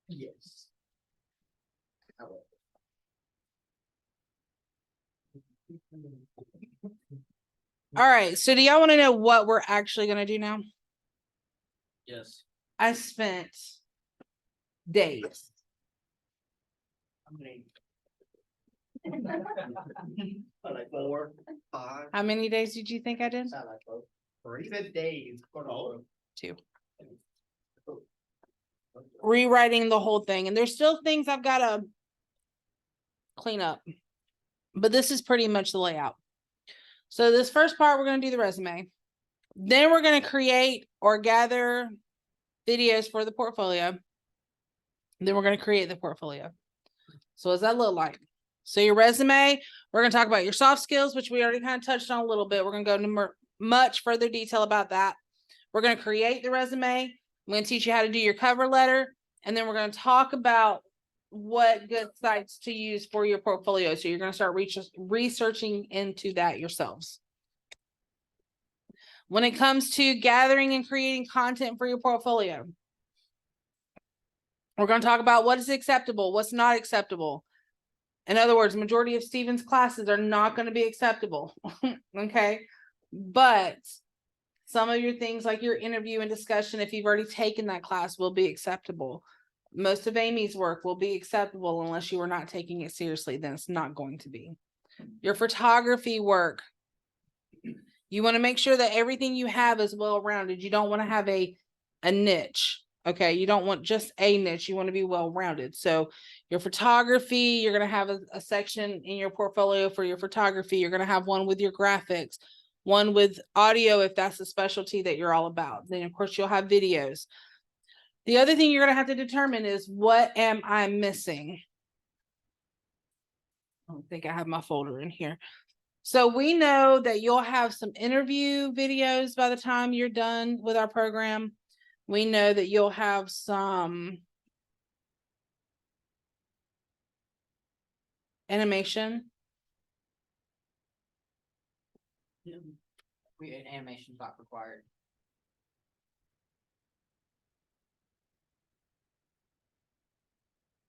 Yes. All right. So do y'all want to know what we're actually going to do now? Yes. I spent days. How many? Like 4, 5. How many days did you think I did? Sound like 4. You said days. 2. Rewriting the whole thing. And there's still things I've got to clean up. But this is pretty much the layout. So this first part, we're going to do the resume. Then we're going to create or gather videos for the portfolio. Then we're going to create the portfolio. So what does that look like? So your resume, we're going to talk about your soft skills, which we already kind of touched on a little bit. We're going to go into much further detail about that. We're going to create the resume. I'm going to teach you how to do your cover letter. And then we're going to talk about what good sites to use for your portfolio. So you're going to start researching into that yourselves. When it comes to gathering and creating content for your portfolio, we're going to talk about what is acceptable, what's not acceptable. In other words, majority of Stephen's classes are not going to be acceptable. Okay. But some of your things like your interview and discussion, if you've already taken that class, will be acceptable. Most of Amy's work will be acceptable unless you are not taking it seriously, then it's not going to be. Your photography work, you want to make sure that everything you have is well-rounded. You don't want to have a niche. Okay. You don't want just a niche. You want to be well-rounded. So your photography, you're going to have a section in your portfolio for your photography. You're going to have one with your graphics, one with audio, if that's the specialty that you're all about. Then of course you'll have videos. The other thing you're going to have to determine is, what am I missing? I don't think I have my folder in here. So we know that you'll have some interview videos by the time you're done with our program. We know that you'll have some animation. Animation's not required.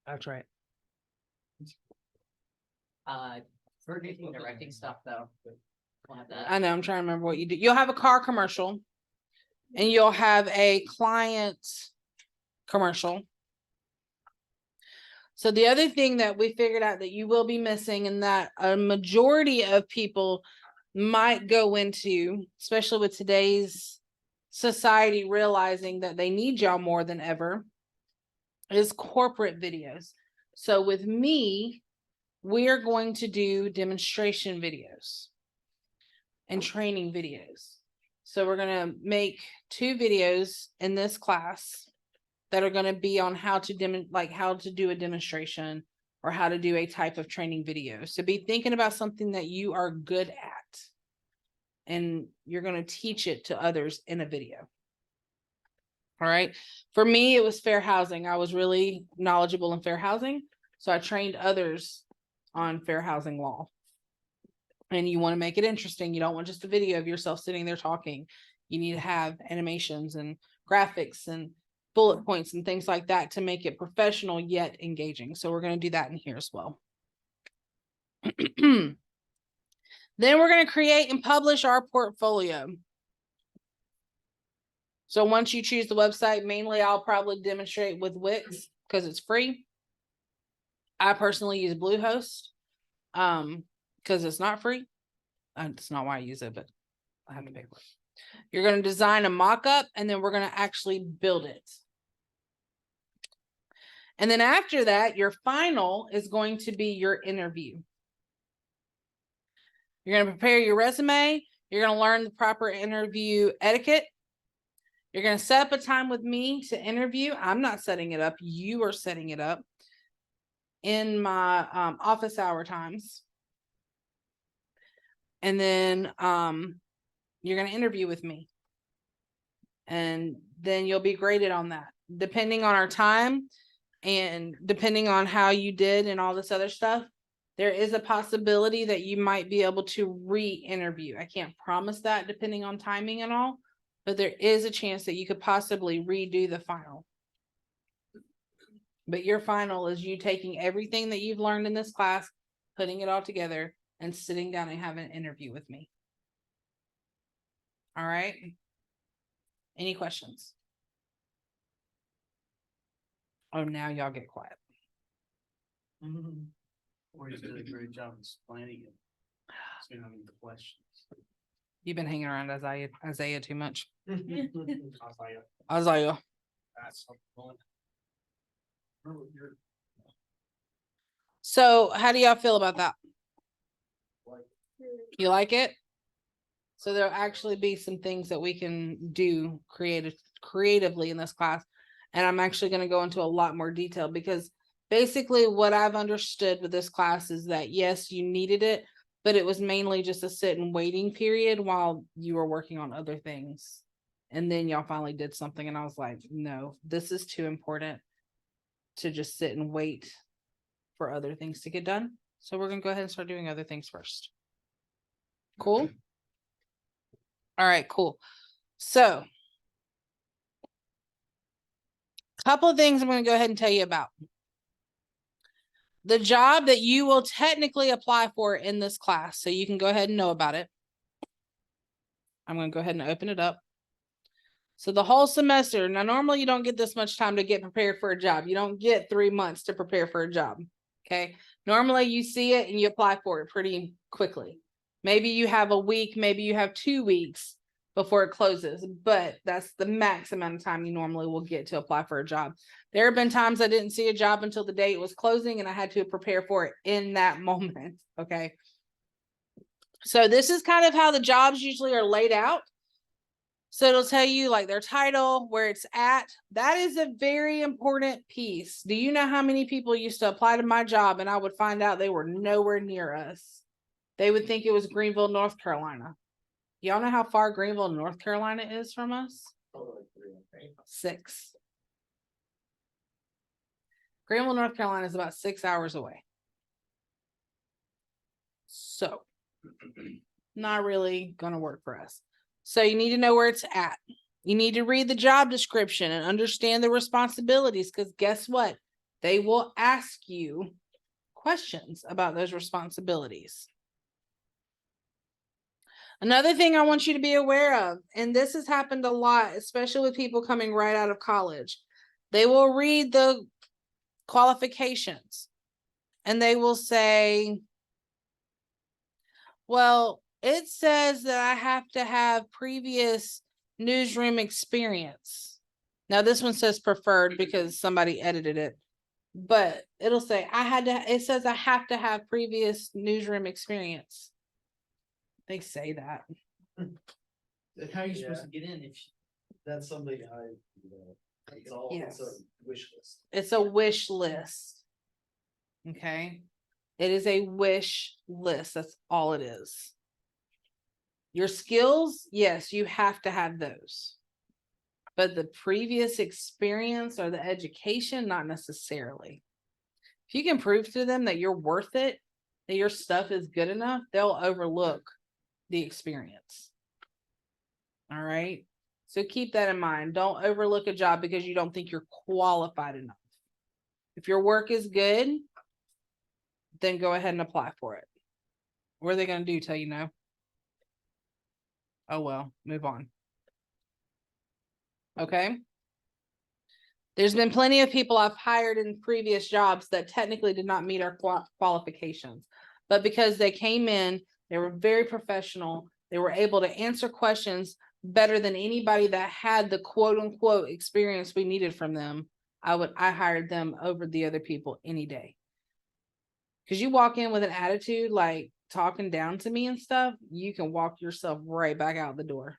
That's right. For directing stuff though. We'll have that. I know, I'm trying to remember what you do. You'll have a car commercial and you'll have a client commercial. So the other thing that we figured out that you will be missing, and that a majority of people might go into, especially with today's society realizing that they need y'all more than ever, is corporate videos. So with me, we are going to do demonstration videos and training videos. So we're going to make 2 videos in this class that are going to be on how to how to do a demonstration or how to do a type of training video. So be thinking about something that you are good at, and you're going to teach it to others in a video. All right. For me, it was fair housing. I was really knowledgeable in fair housing. So I trained others on fair housing law. And you want to make it interesting. You don't want just a video of yourself sitting there talking. You need to have animations and graphics and bullet points and things like that to make it professional yet engaging. So we're going to do that in here as well. Then we're going to create and publish our portfolio. So once you choose the website, mainly I'll probably demonstrate with Wix because it's free. I personally use Bluehost because it's not free. It's not why I use it, but I have to pay for it. You're going to design a mock-up and then we're going to actually build it. And then after that, your final is going to be your interview. You're going to prepare your resume. You're going to learn the proper interview etiquette. You're going to set up a time with me to interview. I'm not setting it up. You are setting it up in my office hour times. And then you're going to interview with me. And then you'll be graded on that. Depending on our time and depending on how you did and all this other stuff, there is a possibility that you might be able to re-interview. I can't promise that depending on timing and all, but there is a chance that you could possibly redo the final. But your final is you taking everything that you've learned in this class, putting it all together, and sitting down and having an interview with me. All right. Any questions? Oh, now y'all get quiet. Or you did a great job explaining it. So you don't need the questions. You've been hanging around Isaiah too much. I was like, Isaiah. that's something. Remember your- So how do y'all feel about that? like, You like it? So there'll actually be some things that we can do creatively in this class. And I'm actually going to go into a lot more detail because basically what I've understood with this class is that yes, you needed it, but it was mainly just a sit and waiting period while you were working on other things. And then y'all finally did something and I was like, no, this is too important to just sit and wait for other things to get done. So we're going to go ahead and start doing other things first. Cool. All right, cool. So, couple of things I'm going to go ahead and tell you about. The job that you will technically apply for in this class, so you can go ahead and know about it. I'm going to go ahead and open it up. So the whole semester, now normally you don't get this much time to get prepared for a job. You don't get 3 months to prepare for a job, okay? Normally you see it and you apply for it pretty quickly. Maybe you have a week, maybe you have 2 weeks before it closes, but that's the max amount of time you normally will get to apply for a job. There have been times I didn't see a job until the day it was closing and I had to prepare for it in that moment, okay? So this is kind of how the jobs usually are laid out. So it'll tell you like their title, where it's at. That is a very important piece. Do you know how many people used to apply to my job and I would find out they were nowhere near us? They would think it was Greenville, North Carolina. Y'all know how far Greenville, North Carolina is from us? 6. Greenville, North Carolina is about 6 hours away. So, not really gonna work for us. So you need to know where it's at. You need to read the job description and understand the responsibilities, because guess what? They will ask you questions about those responsibilities. Another thing I want you to be aware of, and this has happened a lot, especially with people coming right out of college, they will read the qualifications and they will say, well, it says that I have to have previous newsroom experience. Now this one says preferred because somebody edited it, but it'll say it says I have to have previous newsroom experience. They say that. Then how are you supposed to Yeah. get in if That's something it's all, it's a Yes. wish list. It's a wish list. Okay. It is a wish list. That's all it is. Your skills, yes, you have to have those. But the previous experience or the education, not necessarily. If you can prove to them that you're worth it, that your stuff is good enough, they'll overlook the experience. All right. So keep that in mind. Don't overlook a job because you don't think you're qualified enough. If your work is good, then go ahead and apply for it. What are they going to do? Tell you no? Oh, well, move on. Okay. There's been plenty of people I've hired in previous jobs that technically did not meet our qualifications, but because they came in, they were very professional. They were able to answer questions better than anybody that had the quote unquote experience we needed from them. I hired them over the other people any day. Because you walk in with an attitude like talking down to me and stuff, you can walk yourself right back out the door.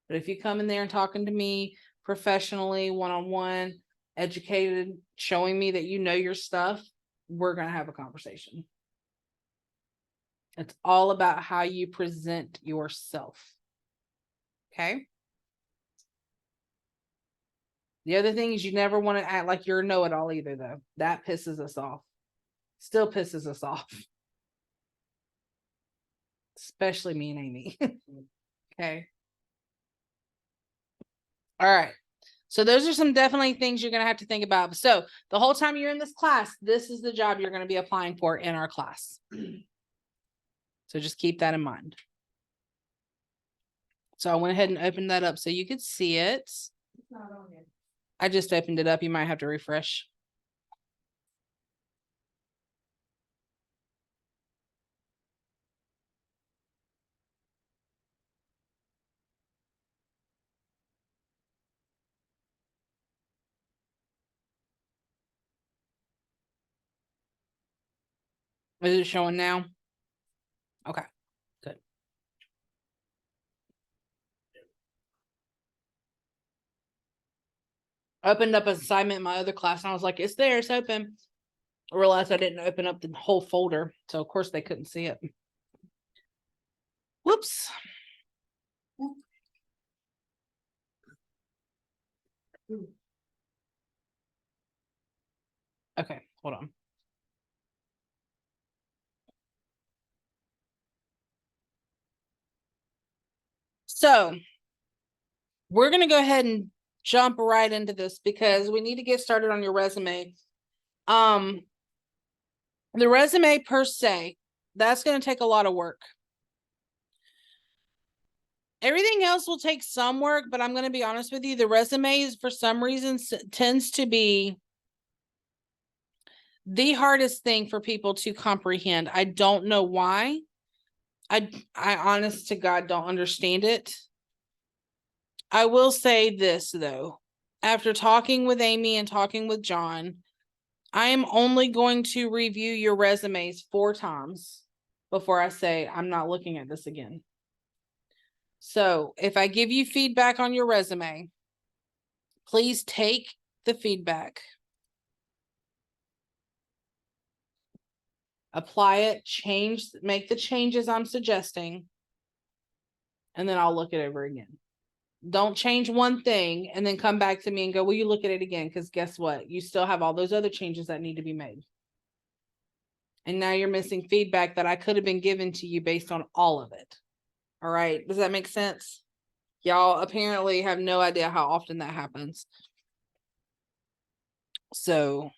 But if you come in there and talking to me professionally, one-on-one, educated, showing me that you know your stuff, we're going to have a conversation. It's all about how you present yourself. Okay. The other thing is you never want to act like you're a know-it-all either, though. That pisses us off. Still pisses us off. Especially me and Amy. Okay. All right. So those are some definitely things you're gonna have to think about. So the whole time you're in this class, this is the job you're gonna be applying for in our class. So just keep that in mind. So I went ahead and opened that up so you could see it. I just opened it up. You might have to refresh. Is it showing now? Okay, good. Opened up an assignment in my other class and I was like, it's there, it's open. I realized I didn't open up the whole folder. So of course they couldn't see it. Whoops. Okay, hold on. So we're going to go ahead and jump right into this because we need to get started on your resume. The resume per se, that's going to take a lot of work. Everything else will take some work, but I'm going to be honest with you. The resumes, for some reason, tends to be the hardest thing for people to comprehend. I don't know why. I honest to God don't understand it. I will say this though. After talking with Amy and talking with John, I am only going to review your resumes 4 times before I say I'm not looking at this again. So if I give you feedback on your resume, please take the feedback, apply it, make the changes I'm suggesting, and then I'll look it over again. Don't change one thing and then come back to me and go, will you look at it again? Because guess what? You still have all those other changes that need to be made. And now you're missing feedback that I could have been given to you based on all of it. All right. Does that make sense? Y'all apparently have no idea how often that happens. So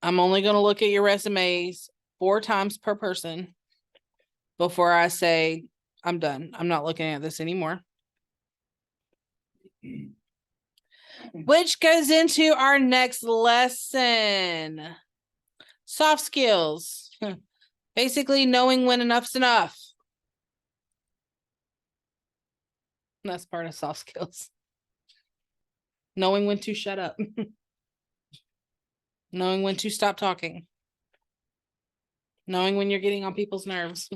I'm only going to look at your resumes 4 times per person before I say, I'm done. I'm not looking at this anymore. Which goes into our next lesson. Soft skills. Basically knowing when enough's enough. That's part of soft skills. Knowing when to shut up. Knowing when to stop talking. Knowing when you're getting on people's nerves.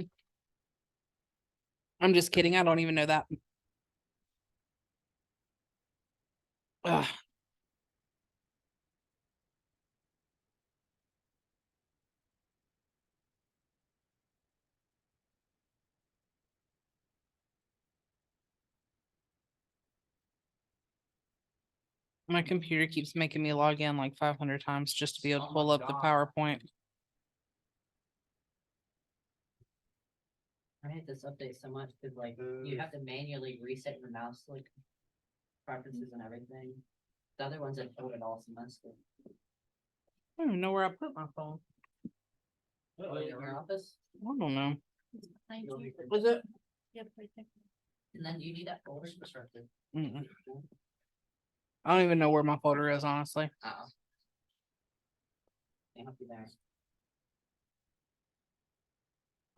I'm just kidding. I don't even know that. Ugh. My computer keeps making me log in like 500 times just to be able to pull up the PowerPoint. I hate this update so much because like you have to manually reset your mouse like preferences and everything. The other ones have told it all semester. I don't even know where I put my phone. Oh, in your office? I don't know. Thank you. Was it? And then you need that folder. Mm-mm. I don't even know where my folder is, honestly. Uh-oh. Can't help you there.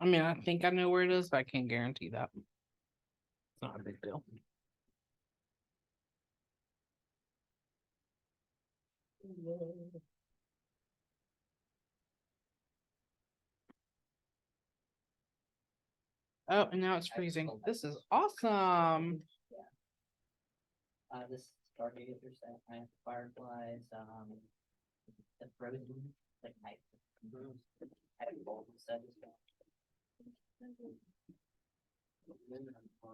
I mean, I think I know where it is, but I can't guarantee that. It's not a big deal. Oh, and now it's freezing. This is awesome. This Stargazer set, I have Fireflies, the Frozen, like night. I have both set as well.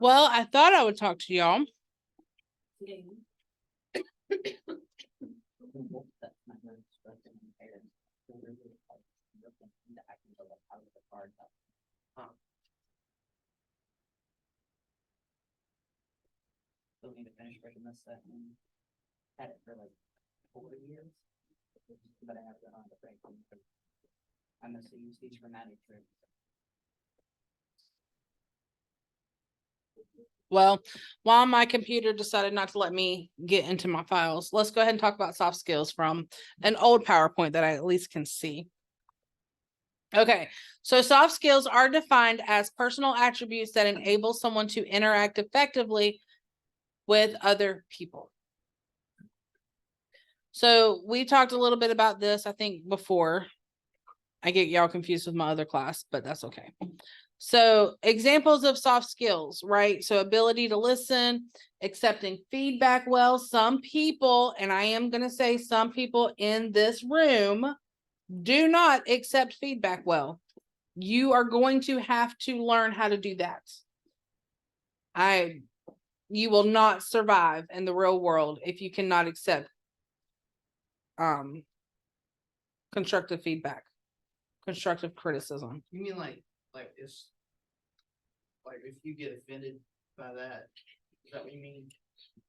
Well, I thought I would talk to y'all. That's my nerves, but then my parents, they're really like, looking into acting like out of the card. Still need to finish breaking this set. had it for like 4 years. But I have it on the break. I must have used these for magic tricks. Well, while my computer decided not to let me get into my files, let's go ahead and talk about soft skills from an old PowerPoint that I at least can see. Okay, so soft skills are defined as personal attributes that enable someone to interact effectively with other people. So we talked a little bit about this, I think, before. I get y'all confused with my other class, but that's okay. So examples of soft skills, right? So ability to listen, accepting feedback well. Some people, and I am going to say some people in this room do not accept feedback well. You are going to have to learn how to do that. You will not survive in the real world if you cannot accept constructive feedback, constructive criticism. You mean like it's, like if you get offended by that, is that what you mean?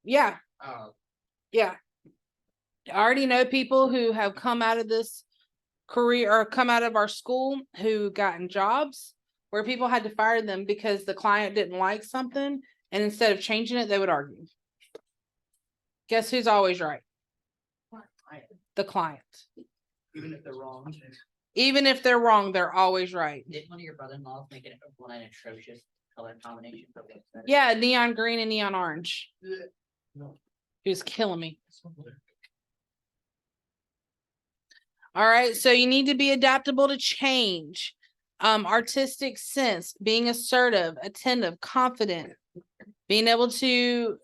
Yeah, Oh, yeah. I already know people who have come out of this career or come out of our school who gotten jobs where people had to fire them because the client didn't like something, and instead of changing it, they would argue. Guess who's always right? The client. even if they're wrong. Even if they're wrong, they're always right. Did one of your brother-in-laws make an atrocious color combination for website? Yeah, neon green and neon orange. No. He was killing me. All right, so you need to be adaptable to change. Artistic sense, being assertive, attentive, confident, being able to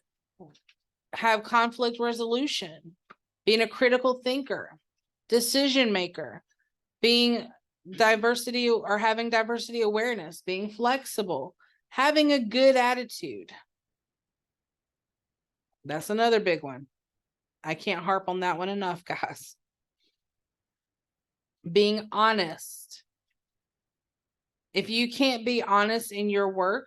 have conflict resolution, being a critical thinker, decision maker, being diversity or having diversity awareness, being flexible, having a good attitude. That's another big one. I can't harp on that one enough, guys. Being honest. If you can't be honest in your work,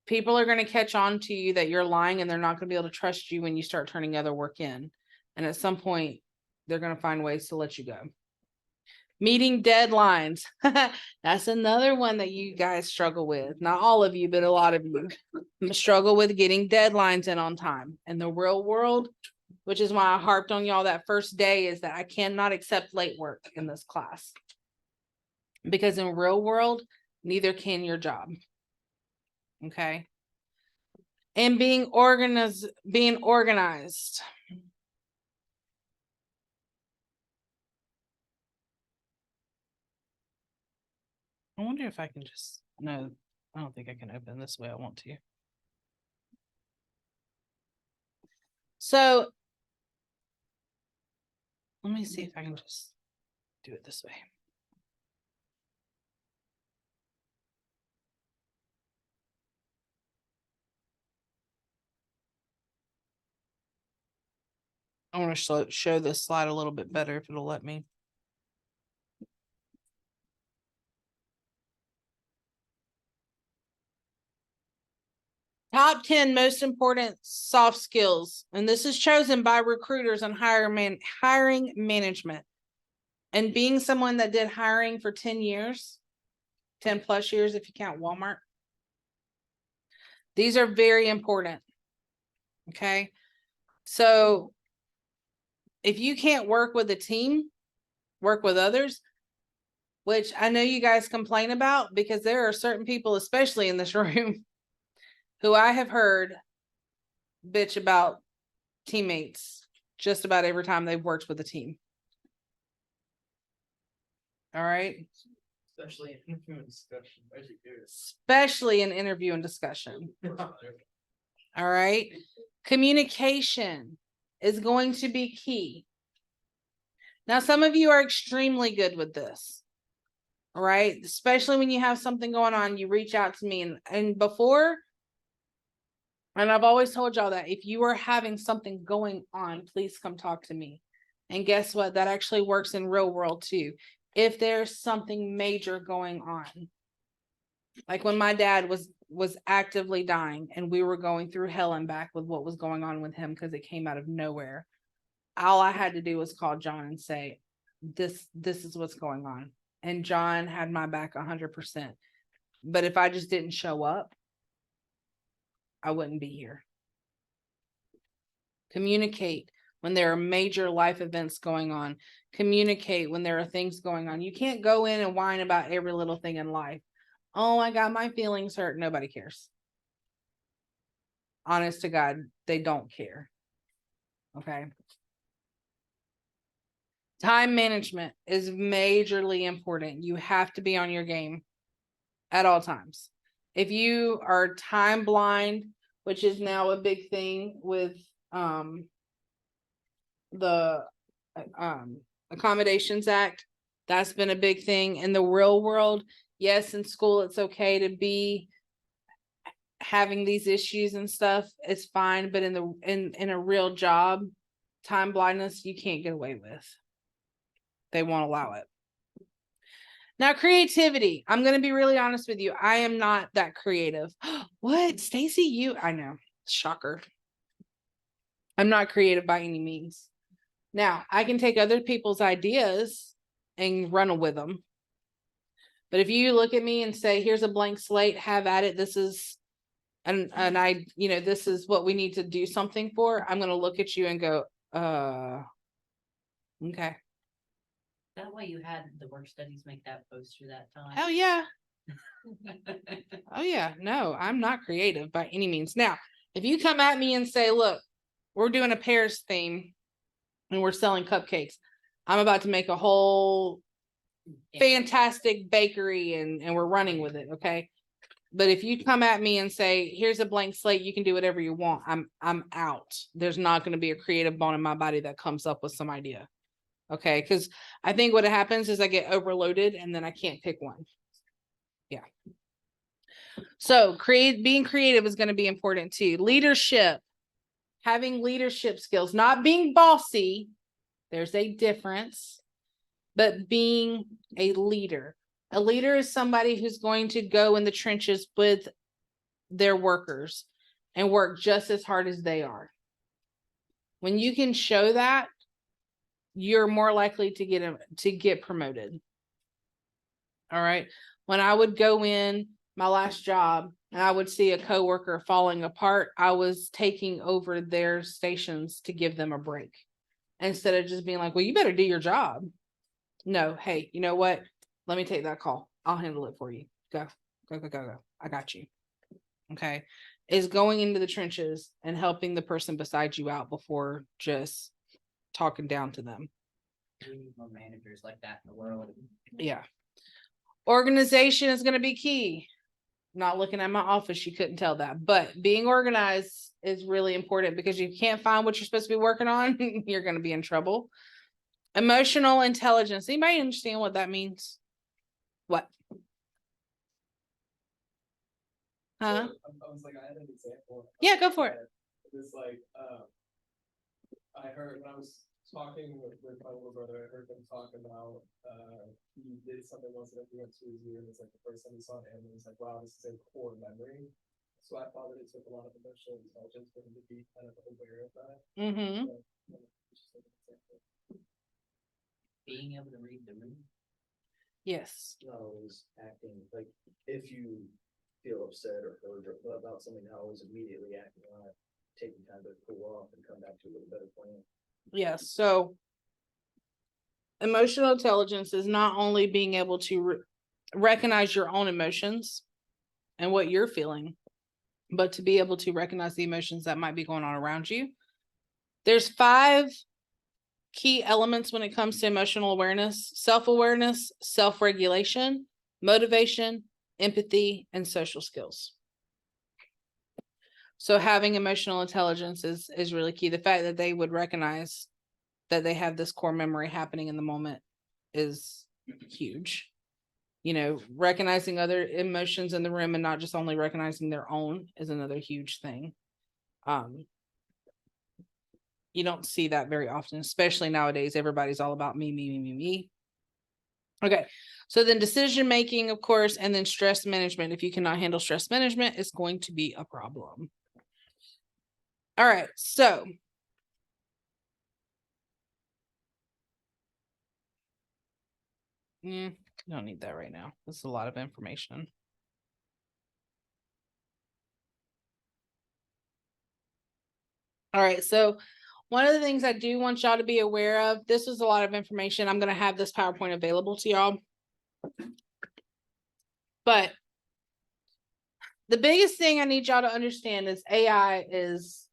people are going to catch on to you that you're lying, and they're not going to be able to trust you when you start turning other work in. And at some point, they're going to find ways to let you go. Meeting deadlines. That's another one that you guys struggle with. Not all of you, but a lot of you struggle with getting deadlines in on time. In the real world, which is why I harped on y'all that first day, is that I cannot accept late work in this class. Because in real world, neither can your job. Okay. And being organized. I wonder if I can just, no, I don't think I can open this way I want to. So let me see if I can just do it this way. I want to show this slide a little bit better if it'll let me. Top 10 most important soft skills. And this is chosen by recruiters and hiring management. And being someone that did hiring for 10 years, 10 plus years if you count Walmart. These are very important. Okay. So if you can't work with a team, work with others, which I know you guys complain about, because there are certain people, especially in this room, who I have heard bitch about teammates just about every time they've worked with a team. All right. Especially in interview and discussion. Especially in interview and discussion. All right. Communication is going to be key. Now, some of you are extremely good with this. All right. Especially when you have something going on, you reach out to me. And before, and I've always told y'all that if you are having something going on, please come talk to me. And guess what? That actually works in real world too. If there's something major going on. Like when my dad was was actively dying and we were going through hell and back with what was going on with him because it came out of nowhere. All I had to do was call John and say, this is what's going on. And John had my back 100%. But if I just didn't show up, I wouldn't be here. Communicate when there are major life events going on. Communicate when there are things going on. You can't go in and whine about every little thing in life. Oh, I got my feelings hurt. Nobody cares. Honest to God, they don't care. Okay. Time management is majorly important. You have to be on your game at all times. If you are time blind, which is now a big thing with the Accommodations Act, that's been a big thing in the real world. Yes, in school it's okay to be having these issues and stuff, it's fine, but in a real job, time blindness you can't get away with. They won't allow it. Now, creativity. I'm going to be really honest with you. I am not that creative. What? Stacy, I know. Shocker. I'm not creative by any means. Now, I can take other people's ideas and run with them. But if you look at me and say, here's a blank slate, have at it. This is this is what we need to do something for. I'm going to look at you and go, okay. That way you had the work studies make that poster that time. Hell yeah. Oh yeah. No, I'm not creative by any means. Now, if you come at me and say, look, we're doing a Paris theme and we're selling cupcakes, I'm about to make a whole fantastic bakery and we're running with it. Okay. But if you come at me and say, here's a blank slate, you can do whatever you want, I'm out. There's not going to be a creative bone in my body that comes up with some idea. Okay, because I think what happens is I get overloaded and then I can't pick one. Yeah. So being creative is going to be important too. Leadership, having leadership skills, not being bossy. There's a difference, but being a leader. A leader is somebody who's going to go in the trenches with their workers and work just as hard as they are. When you can show that, you're more likely to get promoted. All right. When I would go in my last job and I would see a coworker falling apart, I was taking over their stations to give them a break instead of just being like, well, you better do your job. No, hey, you know what? Let me take that call. I'll handle it for you. Go. I got you. Okay. Is going into the trenches and helping the person beside you out before just talking down to them. We need more managers like that in the world. Yeah. Organization is going to be key. Not looking at my office, you couldn't tell that, but being organized is really important because you can't find what you're supposed to be working on. You're going to be in trouble. Emotional intelligence. Anybody understand what that means? What? Huh? So, I was like, I had an example. Yeah, go for it. It's like, I heard when I was talking with my little brother, I heard them talk about, he did something once that he went to his year, and it's like the first time he saw it, and it was like, wow, this is a core memory. So I thought that it took a lot of emotional intelligence for him to be kind of aware of that. Mm-hmm. So, just like an example. Being able to read the room. Yes. Not always acting, like, if you feel upset or hurt about something, not always immediately acting on it, taking time to cool off and come back to a little better plan. Yes. So emotional intelligence is not only being able to recognize your own emotions and what you're feeling, but to be able to recognize the emotions that might be going on around you. There's 5 key elements when it comes to emotional awareness: self-awareness, self-regulation, motivation, empathy, and social skills. So having emotional intelligence is really key. The fact that they would recognize that they have this core memory happening in the moment is huge. You know, recognizing other emotions in the room and not just only recognizing their own is another huge thing. You don't see that very often, especially nowadays. Everybody's all about me. Okay, so then decision making, of course, and then stress management. If you cannot handle stress management, it's going to be a problem. All right, so don't need that right now. This is a lot of information. All right, so one of the things I do want y'all to be aware of, this is a lot of information. I'm going to have this PowerPoint available to y'all. But the biggest thing I need y'all to understand is AI is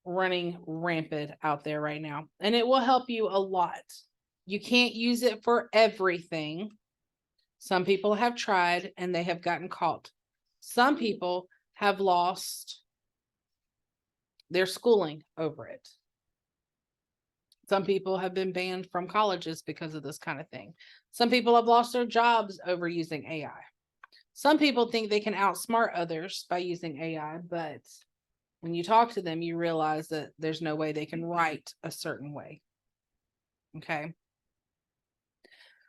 running rampant out there right now, and it will help you a lot. You can't use it for everything. Some people have tried and they have gotten caught. Some people have lost their schooling over it. Some people have been banned from colleges because of this kind of thing. Some people have lost their jobs over using AI. Some people think they can outsmart others by using AI, but when you talk to them, you realize that there's no way they can write a certain way. Okay.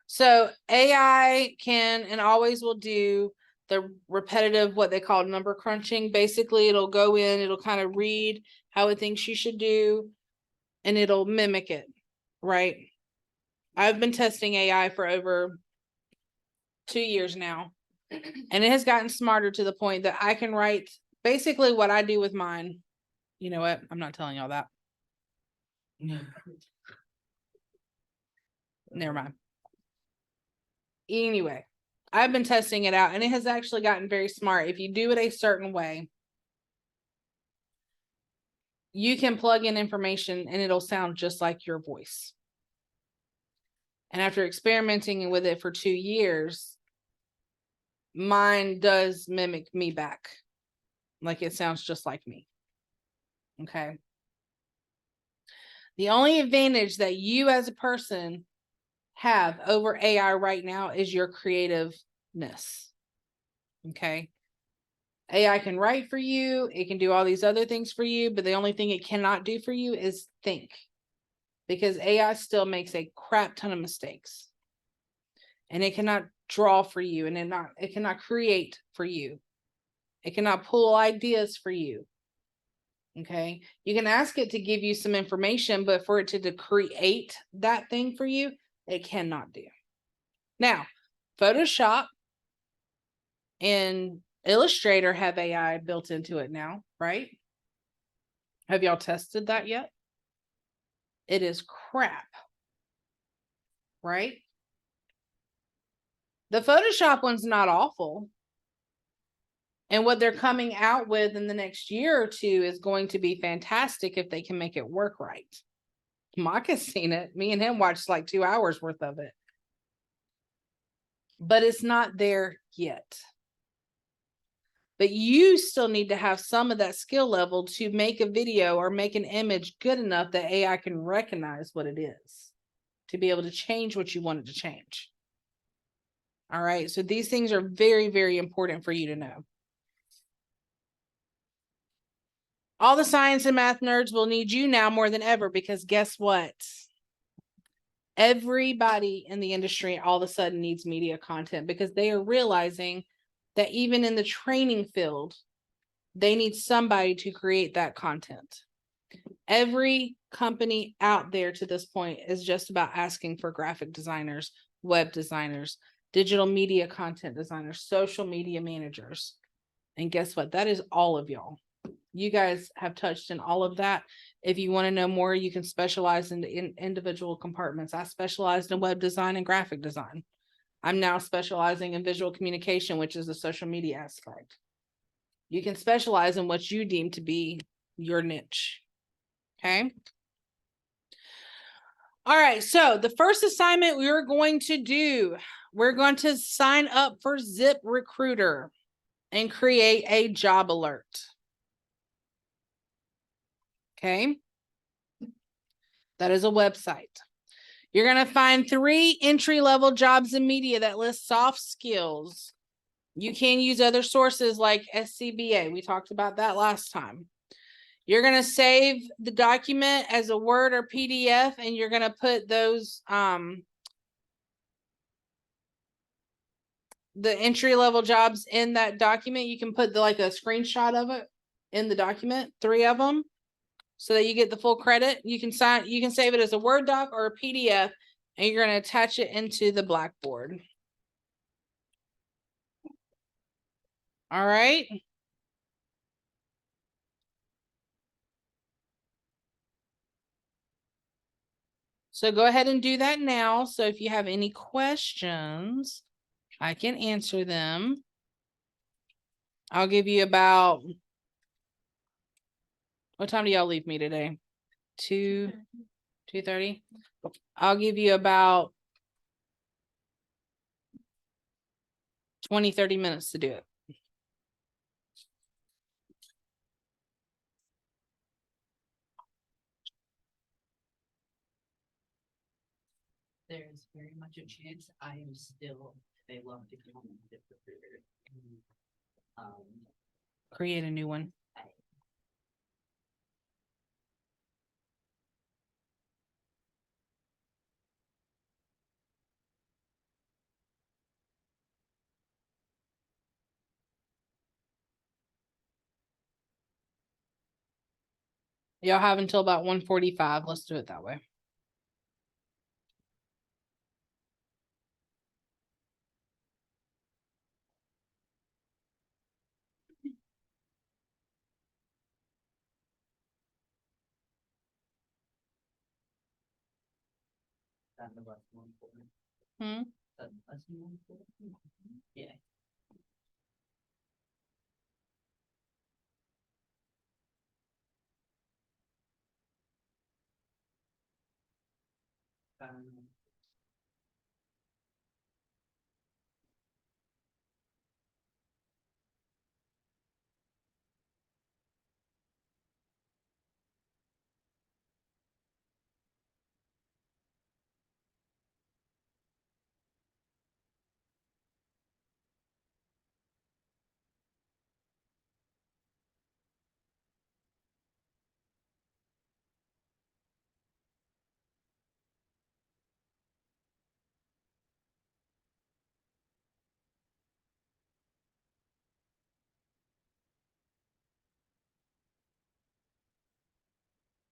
So AI can and always will do the repetitive, what they call number crunching. Basically, it'll go in, it'll kind of read how it thinks you should do, and it'll mimic it, right? I've been testing AI for over 2 years now, and it has gotten smarter to the point that I can write basically what I do with mine. You know what? I'm not telling y'all that. Never mind. Anyway, I've been testing it out and it has actually gotten very smart. If you do it a certain way, you can plug in information and it'll sound just like your voice. And after experimenting with it for 2 years, mine does mimic me back. Like it sounds just like me. Okay. The only advantage that you as a person have over AI right now is your creativeness. Okay. AI can write for you. It can do all these other things for you, but the only thing it cannot do for you is think, because AI still makes a crap ton of mistakes, and it cannot draw for you, and it cannot create for you. It cannot pull ideas for you. Okay. You can ask it to give you some information, but for it to create that thing for you, it cannot do. Now, Photoshop and Illustrator have AI built into it now, right? Have y'all tested that yet? It is crap, right? The Photoshop one's not awful. And what they're coming out with in the next year or two is going to be fantastic if they can make it work right. Mark has seen it. Me and him watched like 2 hours worth of it. But it's not there yet. But you still need to have some of that skill level to make a video or make an image good enough that AI can recognize what it is, to be able to change what you want it to change. All right. So these things are very, very important for you to know. All the science and math nerds will need you now more than ever, because guess what? Everybody in the industry all of a sudden needs media content, because they are realizing that even in the training field, they need somebody to create that content. Every company out there to this point is just about asking for graphic designers, web designers, digital media content designers, social media managers. And guess what? That is all of y'all. You guys have touched in all of that. If you want to know more, you can specialize in individual compartments. I specialized in web design and graphic design. I'm now specializing in visual communication, which is the social media aspect. You can specialize in what you deem to be your niche. Okay. All right. So the first assignment we're going to sign up for ZipRecruiter and create a job alert. Okay. That is a website. You're going to find 3 entry-level jobs in media that list soft skills. You can use other sources like SCBA. We talked about that last time. You're going to save the document as a Word or PDF, and you're going to put those the entry level jobs in that document, you can put like a screenshot of it in the document, 3 of them. So that you get the full credit. You can save it as a Word doc or a PDF, and you're gonna attach it into the Blackboard. All right. So go ahead and do that now. So if you have any questions, I can answer them. I'll give you about, what time do y'all leave me today? 2:30? I'll give you about 20-30 minutes to do it. There's very much a chance I am still, they love to come and get prepared. Create a new one. Y'all have until about 1:45. Let's do it that way. That's the less more important. Hmm? That's less more important. Yeah.